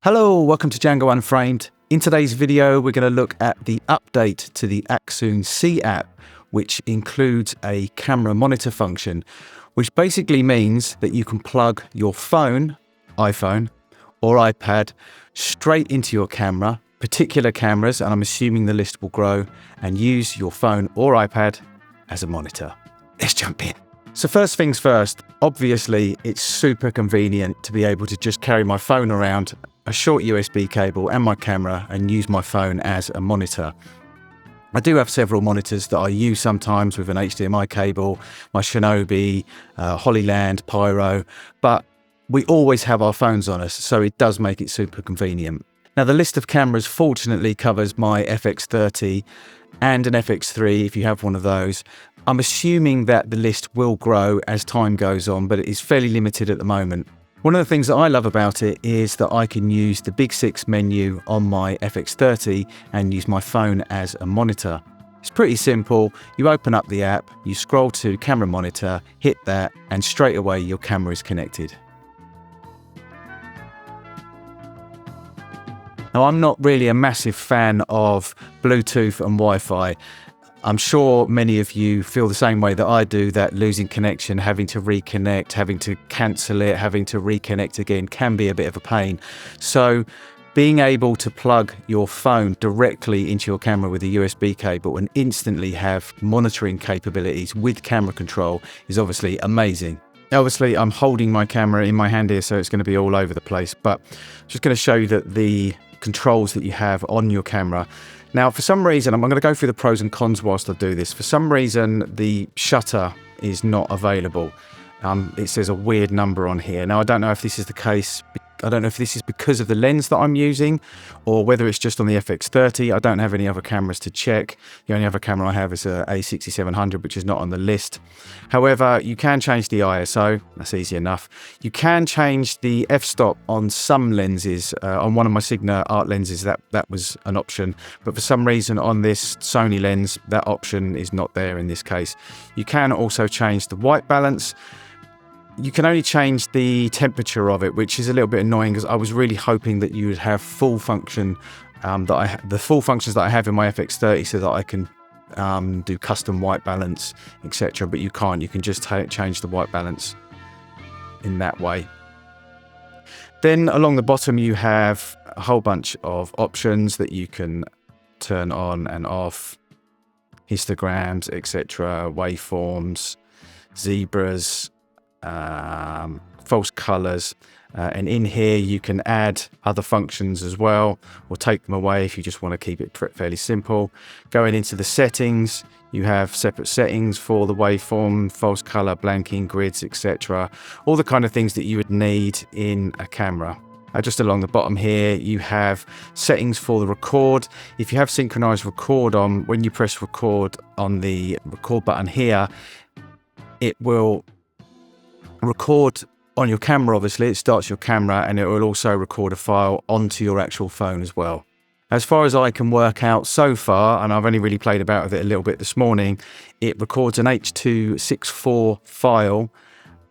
Hello, welcome to Django Unframed. In today's video, we're going to look at the update to the Accsoon See app, which includes a camera monitor function, which basically means that you can plug your phone, iPhone, or iPad straight into your camera, particular cameras, and I'm assuming the list will grow, and use your phone or iPad as a monitor. Let's jump in. So first things first, obviously it's super convenient to be able to just carry my phone around, a short USB cable and my camera, and use my phone as a monitor. I do have several monitors that I use sometimes with an HDMI cable, my Shinobi, Hollyland, Pyro, but we always have our phones on us, so it does make it super convenient. Now the list of cameras fortunately covers my FX30 and an FX3 if you have one of those. I'm assuming that the list will grow as time goes on, but it is fairly limited at the moment. One of the things that I love about it is that I can use the Big 6 menu on my FX30 and use my phone as a monitor. It's pretty simple. You open up the app, you scroll to camera monitor, hit that, and straight away your camera is connected. Now, I'm not really a massive fan of Bluetooth and Wi-Fi. I'm sure many of you feel the same way that I do, that losing connection, having to reconnect, having to cancel it, having to reconnect again can be a bit of a pain. So being able to plug your phone directly into your camera with a USB cable and instantly have monitoring capabilities with camera control is obviously amazing. Obviously, I'm holding my camera in my hand here, so it's going to be all over the place, but I'm just going to show you that the controls that you have on your camera. Now, for some reason, I'm going to go through the pros and cons whilst I do this. For some reason, the shutter is not available. It says a weird number on here. Now, I don't know if this is the case. I don't know if this is because of the lens that I'm using or whether it's just on the FX30. I don't have any other cameras to check. The only other camera I have is a A6700, which is not on the list. However, you can change the ISO. That's easy enough. You can change the f-stop on some lenses. On one of my Sigma art lenses, that was an option. But for some reason on this Sony lens, that option is not there in this case. You can also change the white balance. You can only change the temperature of it, which is a little bit annoying because I was really hoping that you would have full function, the full functions that I have in my FX30, so that I can do custom white balance, etc. But you can't. You can just change the white balance in that way. Then along the bottom you have a whole bunch of options that you can turn on and off, histograms, etc., waveforms, zebras, false colors, and in here you can add other functions as well or take them away if you just want to keep it fairly simple. Going into the settings, you have separate settings for the waveform, false color, blanking, grids, etc. All the kind of things that you would need in a camera. Just along the bottom here you have settings for the record. If you have synchronized record on, when you press record on the record button here, it will record on your camera. Obviously it starts your camera and it will also record a file onto your actual phone as well. As far as I can work out so far, and I've only really played about with it a little bit this morning, it records an H.264 file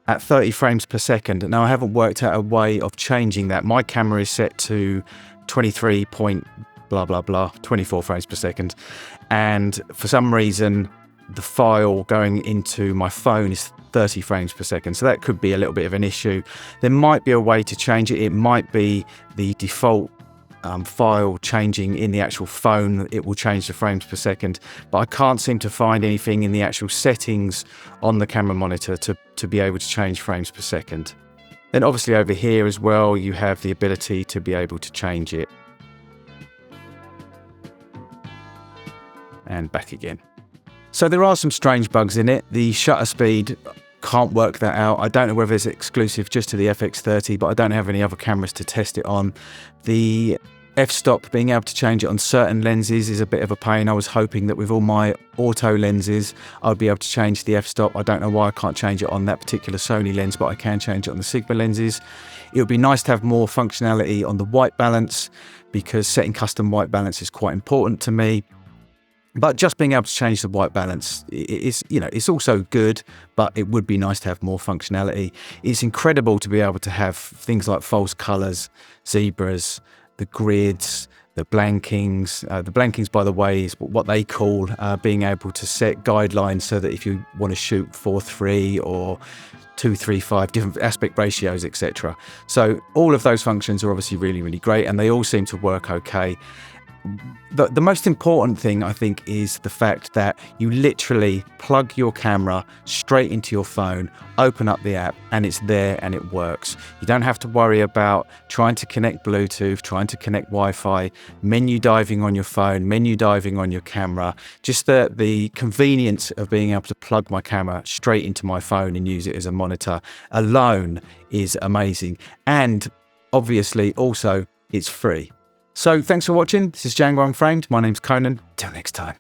at 30 frames per second. Now I haven't worked out a way of changing that. My camera is set to 23 point blah blah blah 24 frames per second, and for some reason the file going into my phone is 30 frames per second, so that could be a little bit of an issue. There might be a way to change it. It might be the default file changing in the actual phone. It will change the frames per second, but I can't seem to find anything in the actual settings on the camera monitor to be able to change frames per second. Then obviously over here as well you have the ability to be able to change it. And back again. So there are some strange bugs in it. The shutter speed, can't work that out. I don't know whether it's exclusive just to the FX30, but I don't have any other cameras to test it on. The f-stop, being able to change it on certain lenses is a bit of a pain. I was hoping that with all my auto lenses I'd be able to change the f-stop. I don't know why I can't change it on that particular Sony lens, but I can change it on the Sigma lenses. It would be nice to have more functionality on the white balance, because setting custom white balance is quite important to me. But just being able to change the white balance is, it's also good, but it would be nice to have more functionality. It's incredible to be able to have things like false colors, zebras, the grids, the blankings. The blankings, by the way, is what they call being able to set guidelines so that if you want to shoot 4:3 or 2:3:5, different aspect ratios, etc. So all of those functions are obviously really, really great, and they all seem to work okay. The most important thing, I think, is the fact that you literally plug your camera straight into your phone, open up the app, and it's there and it works. You don't have to worry about trying to connect Bluetooth, trying to connect Wi-Fi, menu diving on your phone, menu diving on your camera. Just the convenience of being able to plug my camera straight into my phone and use it as a monitor alone is amazing. And obviously, also, it's free. So thanks for watching. This is Django Unframed. My name's Conan. Till next time.